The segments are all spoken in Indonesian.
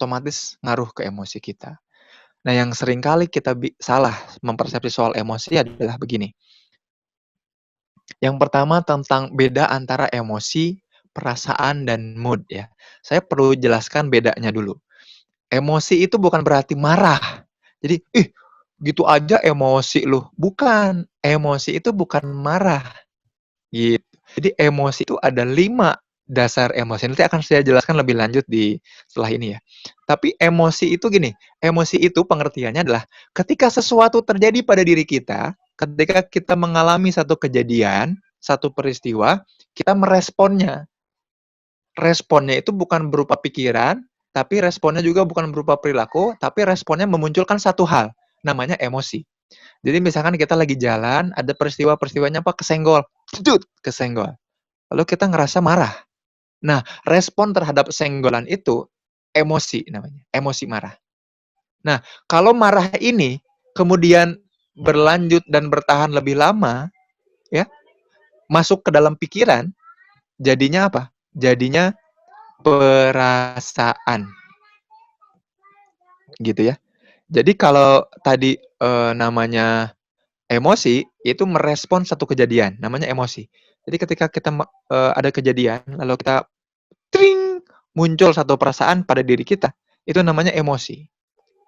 otomatis ngaruh ke emosi kita. Nah, yang seringkali kita salah mempersepsi soal emosi adalah begini. Yang pertama tentang beda antara emosi, perasaan, dan mood ya. Saya perlu jelaskan bedanya dulu. Emosi itu bukan berarti marah. Jadi, gitu aja emosi lu. Bukan. Emosi itu bukan marah. Gitu. Jadi emosi itu ada 5 dasar emosi. Nanti akan saya jelaskan lebih lanjut setelah ini ya. Tapi emosi itu gini, emosi itu pengertiannya adalah ketika sesuatu terjadi pada diri kita, ketika kita mengalami satu kejadian, satu peristiwa, kita meresponnya. Responnya itu bukan berupa pikiran, tapi responnya juga bukan berupa perilaku, tapi responnya memunculkan satu hal, namanya emosi. Jadi misalkan kita lagi jalan, ada peristiwa-peristiwanya apa? Kesenggol. Kesenggol. Lalu kita ngerasa marah. Nah, respon terhadap senggolan itu emosi namanya, emosi marah. Nah, kalau marah ini kemudian berlanjut dan bertahan lebih lama, ya, masuk ke dalam pikiran, jadinya apa? Jadinya perasaan. Gitu ya. Jadi kalau tadi namanya emosi, itu merespon satu kejadian, namanya emosi. Jadi ketika kita ada kejadian, lalu kita tring, muncul satu perasaan pada diri kita, itu namanya emosi.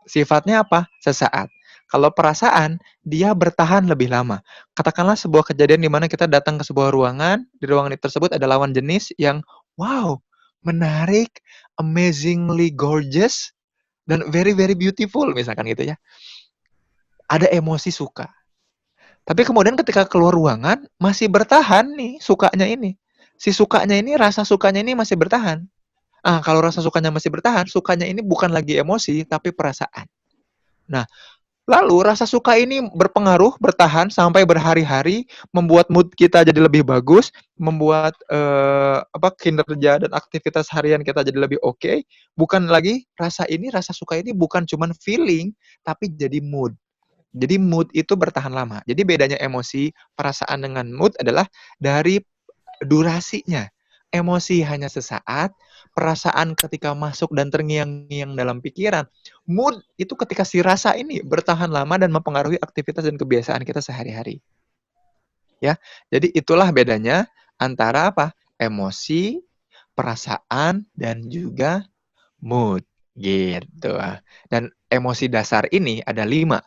Sifatnya apa? Sesaat. Kalau perasaan, dia bertahan lebih lama. Katakanlah sebuah kejadian di mana kita datang ke sebuah ruangan, di ruangan tersebut ada lawan jenis yang, wow, menarik, amazingly gorgeous, dan very very beautiful, misalkan gitu ya. Ada emosi suka. Tapi kemudian ketika keluar ruangan, masih bertahan nih sukanya ini. Si sukanya ini, rasa sukanya ini masih bertahan. Kalau rasa sukanya masih bertahan, sukanya ini bukan lagi emosi, tapi perasaan. Nah, lalu rasa suka ini berpengaruh, bertahan sampai berhari-hari, membuat mood kita jadi lebih bagus, membuat kinerja dan aktivitas harian kita jadi lebih oke. Bukan lagi rasa suka ini bukan cuman feeling, tapi jadi mood. Jadi mood itu bertahan lama. Jadi bedanya emosi, perasaan dengan mood adalah dari durasinya. Emosi hanya sesaat, perasaan ketika masuk dan terngiang-ngiang dalam pikiran. Mood itu ketika si rasa ini bertahan lama dan mempengaruhi aktivitas dan kebiasaan kita sehari-hari. Ya. Jadi itulah bedanya antara apa? Emosi, perasaan, dan juga mood. Gitu. Dan emosi dasar ini ada 5.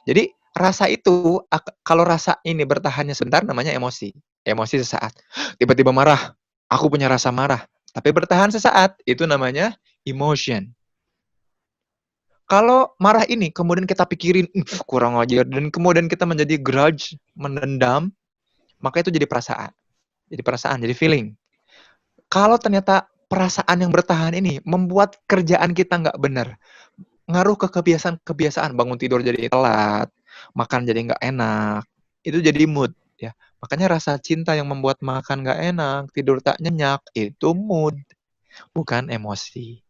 Jadi rasa itu, kalau rasa ini bertahannya sebentar namanya emosi. Emosi sesaat. Tiba-tiba marah, aku punya rasa marah. Tapi bertahan sesaat, itu namanya emotion. Kalau marah ini kemudian kita pikirin, kurang ajar, dan kemudian kita menjadi grudge, menendam, maka itu jadi perasaan. Jadi perasaan, jadi feeling. Kalau ternyata perasaan yang bertahan ini membuat kerjaan kita nggak benar, ngaruh ke kebiasaan, bangun tidur jadi telat, makan jadi nggak enak, itu jadi mood ya. Makanya rasa cinta yang membuat makan nggak enak, tidur tak nyenyak, itu mood, bukan emosi.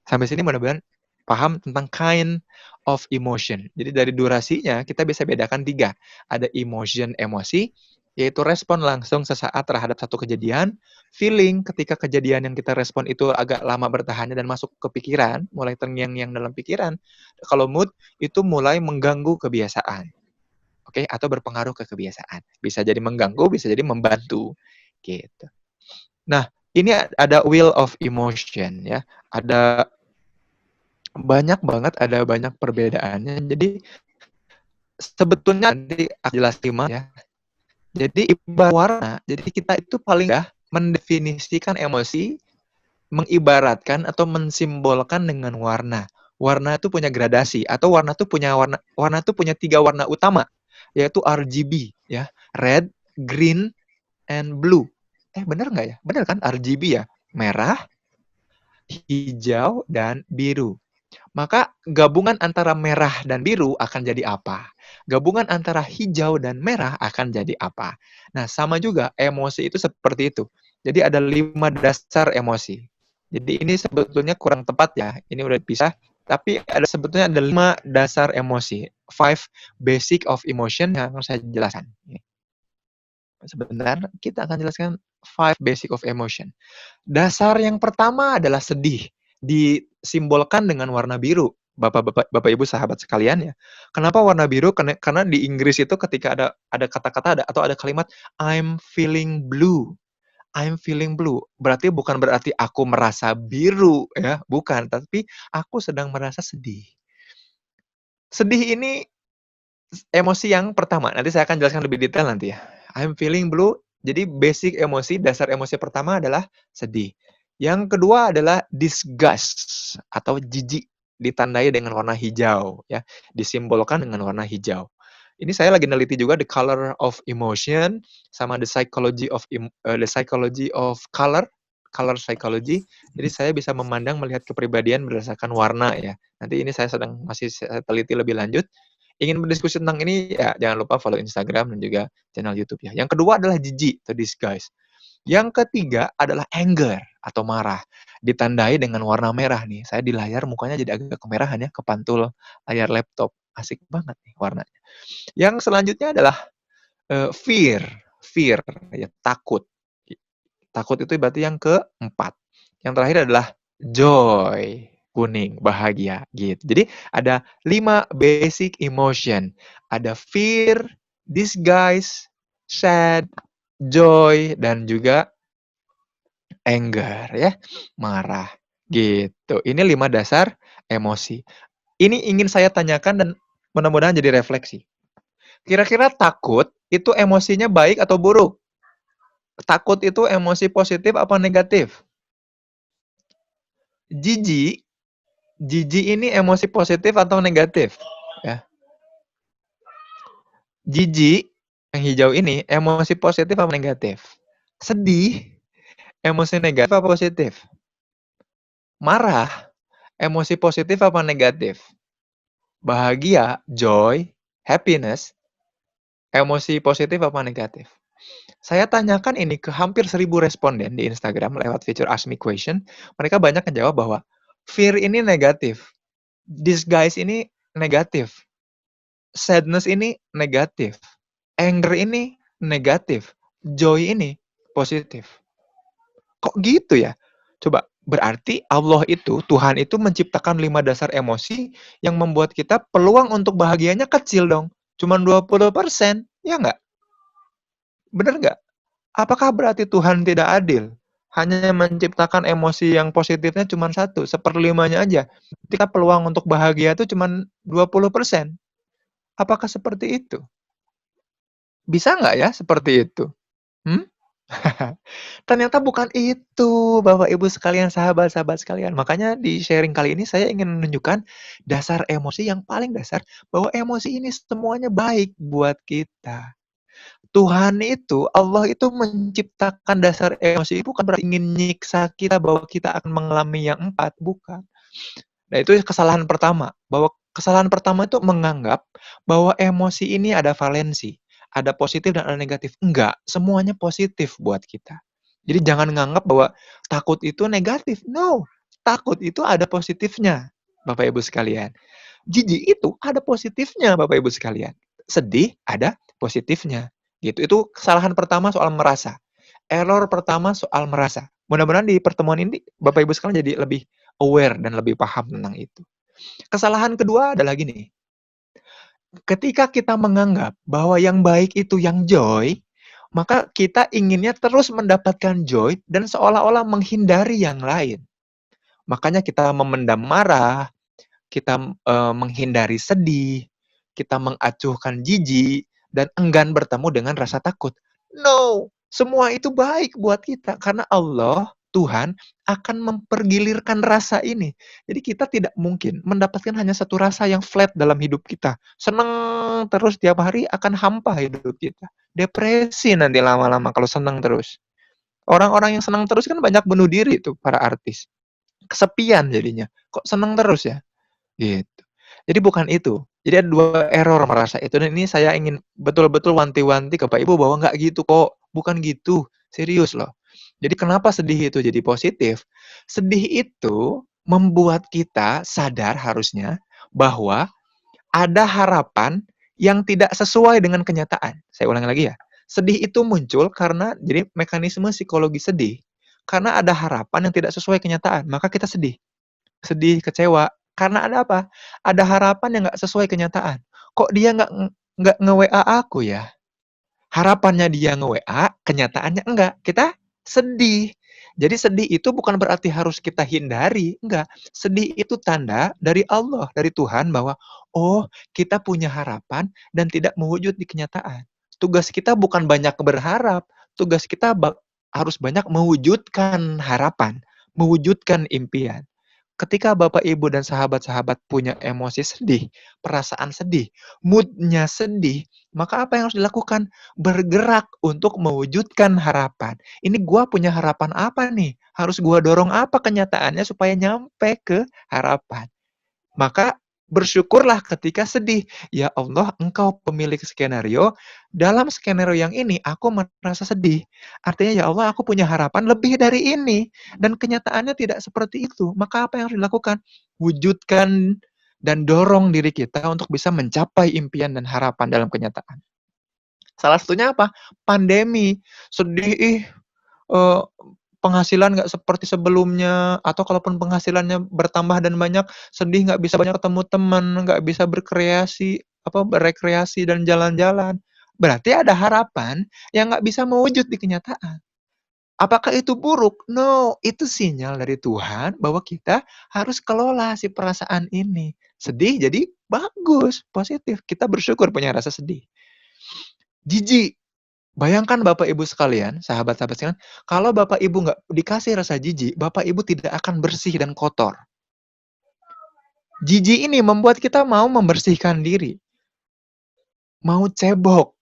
Sampai sini mudah-mudahan paham tentang kind of emotion. Jadi dari durasinya kita bisa bedakan 3. Ada emotion, emosi, yaitu respon langsung sesaat terhadap satu kejadian. Feeling, ketika kejadian yang kita respon itu agak lama bertahannya dan masuk ke pikiran, mulai terngiang-ngiang dalam pikiran. Kalau mood, itu mulai mengganggu kebiasaan. Oke, atau berpengaruh ke kebiasaan. Bisa jadi mengganggu, bisa jadi membantu. Gitu. Nah, ini ada wheel of emotion ya. Ada banyak banget, ada banyak perbedaannya. Jadi sebetulnya nanti aku jelas 5 ya. Jadi ibarat warna, jadi kita itu paling mendefinisikan emosi, mengibaratkan atau mensimbolkan dengan warna. Warna itu punya gradasi atau warna itu punya 3 warna utama, yaitu RGB ya, red, green, and blue. Benar nggak ya? Benar kan RGB ya? Merah, hijau, dan biru. Maka gabungan antara merah dan biru akan jadi apa? Gabungan antara hijau dan merah akan jadi apa? Nah, sama juga emosi itu seperti itu. Jadi ada 5 dasar emosi. Jadi ini sebetulnya kurang tepat ya. Ini udah pisah. Tapi sebetulnya ada 5 dasar emosi. 5 basic of emotion yang akan saya jelaskan. Sebentar, kita akan jelaskan 5 basic of emotion. Dasar yang pertama adalah sedih. disimbolkan dengan warna biru. Bapak Ibu sahabat sekalian ya. Kenapa warna biru? Karena di Inggris itu ketika ada kata-kata atau ada kalimat I'm feeling blue. I'm feeling blue. Berarti bukan berarti aku merasa biru ya, bukan, tapi aku sedang merasa sedih. Sedih ini emosi yang pertama. Nanti saya akan jelaskan lebih detail nanti ya. I'm feeling blue. Jadi basic emosi, dasar emosi pertama adalah sedih. Yang kedua adalah disgust atau jijik, ditandai dengan warna hijau ya, disimbolkan dengan warna hijau. Ini saya lagi neliti juga the color of emotion sama the psychology of color, color psychology. Jadi saya bisa memandang melihat kepribadian berdasarkan warna ya. Nanti ini saya masih teliti lebih lanjut. Ingin berdiskusi tentang ini ya jangan lupa follow Instagram dan juga channel YouTube ya. Yang kedua adalah jijik atau disgust. Yang ketiga adalah anger atau marah. Ditandai dengan warna merah nih. Saya di layar mukanya jadi agak kemerahan ya, kepantul layar laptop. Asik banget nih warnanya. Yang selanjutnya adalah fear. Fear ya, takut. Takut itu berarti yang keempat. Yang terakhir adalah joy, kuning, bahagia gitu. Jadi ada 5 basic emotion. Ada fear, disgust, sad, joy, dan juga anger ya, marah gitu. Ini 5 dasar emosi. Ini ingin saya tanyakan dan mudah-mudahan jadi refleksi. Kira-kira takut itu emosinya baik atau buruk? Takut itu emosi positif apa negatif? Jijik, jijik ini emosi positif atau negatif? Ya. Jijik yang hijau ini emosi positif apa negatif? Sedih, emosi negatif apa positif? Marah, emosi positif apa negatif? Bahagia, joy, happiness, emosi positif apa negatif? Saya tanyakan ini ke hampir 1.000 responden di Instagram lewat fitur Ask Me Question. Mereka banyak menjawab bahwa fear ini negatif, disguise ini negatif, sadness ini negatif, anger ini negatif, joy ini positif. Kok gitu ya? Coba, berarti Allah itu, Tuhan itu menciptakan 5 dasar emosi yang membuat kita peluang untuk bahagianya kecil dong. Cuman 20%, ya nggak? Bener nggak? Apakah berarti Tuhan tidak adil? Hanya menciptakan emosi yang positifnya cuma 1, 1/5-nya aja. Kita peluang untuk bahagia itu cuma 20%. Apakah seperti itu? Bisa nggak ya seperti itu? Hmm? Ternyata bukan itu, Bapak Ibu sekalian, sahabat-sahabat sekalian. Makanya di sharing kali ini saya ingin menunjukkan dasar emosi yang paling dasar, bahwa emosi ini semuanya baik buat kita. Tuhan itu, Allah itu menciptakan dasar emosi bukan berarti ingin nyiksa kita bahwa kita akan mengalami yang 4, bukan. Nah, itu kesalahan pertama, bahwa kesalahan pertama itu menganggap bahwa emosi ini ada valensi, ada positif dan ada negatif. Enggak, semuanya positif buat kita. Jadi jangan nganggap bahwa takut itu negatif. No, takut itu ada positifnya, Bapak Ibu sekalian. Jijik itu ada positifnya, Bapak Ibu sekalian. Sedih ada positifnya. Gitu. Itu kesalahan pertama soal merasa. Error pertama soal merasa. Mudah-mudahan di pertemuan ini Bapak Ibu sekalian jadi lebih aware dan lebih paham tentang itu. Kesalahan kedua adalah gini. Ketika kita menganggap bahwa yang baik itu yang joy, maka kita inginnya terus mendapatkan joy dan seolah-olah menghindari yang lain. Makanya kita memendam marah, kita menghindari sedih, kita mengacuhkan jijik, dan enggan bertemu dengan rasa takut. No, semua itu baik buat kita karena Allah, Tuhan, akan mempergilirkan rasa ini. Jadi kita tidak mungkin mendapatkan hanya satu rasa yang flat dalam hidup kita. Senang terus tiap hari akan hampa hidup kita. Depresi nanti lama-lama kalau senang terus. Orang-orang yang senang terus kan banyak bunuh diri tuh, para artis. Kesepian jadinya. Kok senang terus ya? Gitu. Jadi bukan itu. Jadi ada 2 error merasa itu, dan ini saya ingin betul-betul wanti-wanti ke Bapak Ibu bahwa nggak gitu kok, bukan gitu, serius loh. Jadi kenapa sedih itu jadi positif? Sedih itu membuat kita sadar harusnya bahwa ada harapan yang tidak sesuai dengan kenyataan. Saya ulangi lagi ya. Sedih itu muncul karena jadi mekanisme psikologi sedih, karena ada harapan yang tidak sesuai kenyataan, maka kita sedih. sedih, kecewa. Karena ada apa? Ada harapan yang nggak sesuai kenyataan. Kok dia nggak nge-WA aku ya? Harapannya dia nge-WA, kenyataannya enggak. Kita sedih. Jadi sedih itu bukan berarti harus kita hindari, enggak. Sedih itu tanda dari Allah, dari Tuhan bahwa oh, kita punya harapan dan tidak mewujud di kenyataan. Tugas kita bukan banyak berharap, tugas kita harus banyak mewujudkan harapan, mewujudkan impian. Ketika Bapak, Ibu, dan sahabat-sahabat punya emosi sedih, perasaan sedih, mood-nya sedih, maka apa yang harus dilakukan? Bergerak untuk mewujudkan harapan. Ini gua punya harapan apa nih? Harus gua dorong apa kenyataannya supaya nyampe ke harapan? Maka bersyukurlah ketika sedih. Ya Allah, Engkau pemilik skenario. Dalam skenario yang ini, aku merasa sedih. Artinya, ya Allah, aku punya harapan lebih dari ini. Dan kenyataannya tidak seperti itu. Maka apa yang harus dilakukan? Wujudkan dan dorong diri kita untuk bisa mencapai impian dan harapan dalam kenyataan. Salah satunya apa? Pandemi. Sedih, eh, penghasilan nggak seperti sebelumnya, atau kalaupun penghasilannya bertambah dan banyak, sedih nggak bisa banyak ketemu teman, nggak bisa berekreasi dan jalan-jalan. Berarti ada harapan yang nggak bisa mewujud di kenyataan. Apakah itu buruk? No, itu sinyal dari Tuhan bahwa kita harus kelola si perasaan ini. Sedih jadi bagus, positif. Kita bersyukur punya rasa sedih. Jijik. Bayangkan Bapak Ibu sekalian, sahabat-sahabat sekalian, kalau Bapak Ibu nggak dikasih rasa jijik, Bapak Ibu tidak akan bersih dan kotor. Jijik ini membuat kita mau membersihkan diri, mau cebok,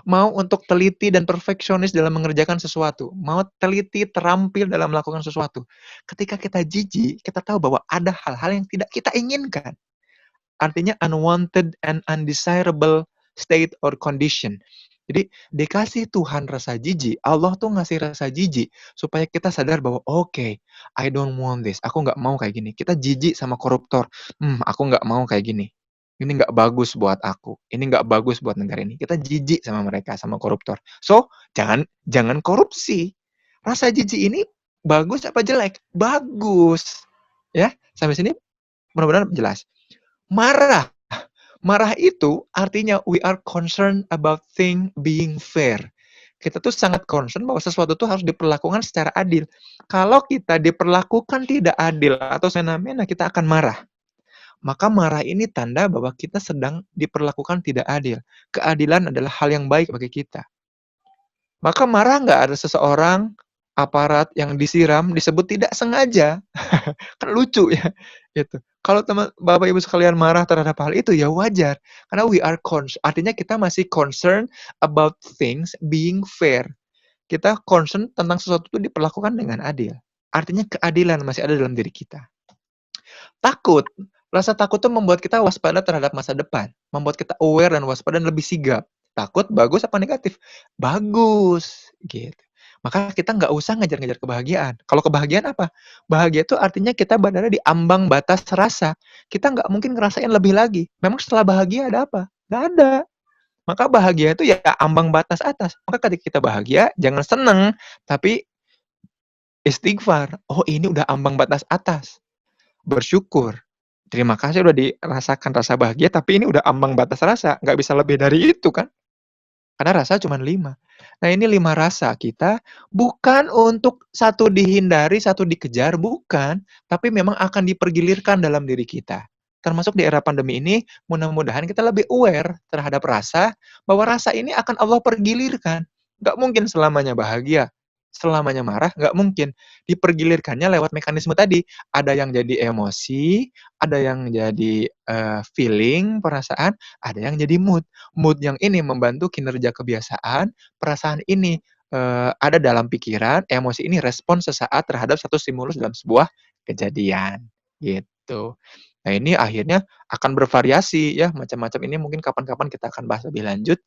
mau untuk teliti dan perfeksionis dalam mengerjakan sesuatu, mau teliti, terampil dalam melakukan sesuatu. Ketika kita jijik, kita tahu bahwa ada hal-hal yang tidak kita inginkan. Artinya unwanted and undesirable state or condition. Jadi dikasih Tuhan rasa jijik, Allah tuh ngasih rasa jijik supaya kita sadar bahwa oke, I don't want this, aku nggak mau kayak gini. Kita jijik sama koruptor, aku nggak mau kayak gini. Ini nggak bagus buat aku, ini nggak bagus buat negara ini. Kita jijik sama mereka, sama koruptor. So, jangan korupsi. Rasa jijik ini bagus apa jelek? Bagus. Ya, sampai sini mudah-mudahan jelas. Marah. Marah itu artinya we are concerned about thing being fair. Kita tuh sangat concern bahwa sesuatu tuh harus diperlakukan secara adil. Kalau kita diperlakukan tidak adil atau semena-mena, kita akan marah. Maka marah ini tanda bahwa kita sedang diperlakukan tidak adil. Keadilan adalah hal yang baik bagi kita. Maka marah nggak ada seseorang, aparat yang disiram disebut tidak sengaja. Kan lucu ya, gitu. Kalau Bapak Ibu sekalian marah terhadap hal itu ya wajar, karena we are artinya kita masih concern about things being fair. Kita concern tentang sesuatu itu diperlakukan dengan adil. Artinya keadilan masih ada dalam diri kita. Takut. Rasa takut itu membuat kita waspada terhadap masa depan, membuat kita aware dan waspada dan lebih sigap. Takut bagus apa negatif? Bagus, gitu. Maka kita nggak usah ngejar-ngejar kebahagiaan. Kalau kebahagiaan apa? Bahagia itu artinya kita berada di ambang batas rasa. Kita nggak mungkin ngerasain lebih lagi. Memang setelah bahagia ada apa? Nggak ada. Maka bahagia itu ya ambang batas atas. Maka ketika kita bahagia, jangan seneng, tapi istighfar. Oh, ini udah ambang batas atas. Bersyukur. Terima kasih udah dirasakan rasa bahagia, tapi ini udah ambang batas rasa. Nggak bisa lebih dari itu kan? Karena rasa cuma 5. Nah, ini 5 rasa kita bukan untuk satu dihindari, satu dikejar, bukan. Tapi memang akan dipergilirkan dalam diri kita. Termasuk di era pandemi ini, mudah-mudahan kita lebih aware terhadap rasa, bahwa rasa ini akan Allah pergilirkan. Nggak mungkin selamanya bahagia, selamanya marah, nggak mungkin. Dipergilirkannya lewat mekanisme tadi. Ada yang jadi emosi, ada yang jadi feeling, perasaan, ada yang jadi mood. Mood yang ini membantu kinerja kebiasaan, perasaan ini ada dalam pikiran, emosi ini respon sesaat terhadap satu stimulus dalam sebuah kejadian, gitu. Nah, ini akhirnya akan bervariasi ya, macam-macam ini mungkin kapan-kapan kita akan bahas lebih lanjut.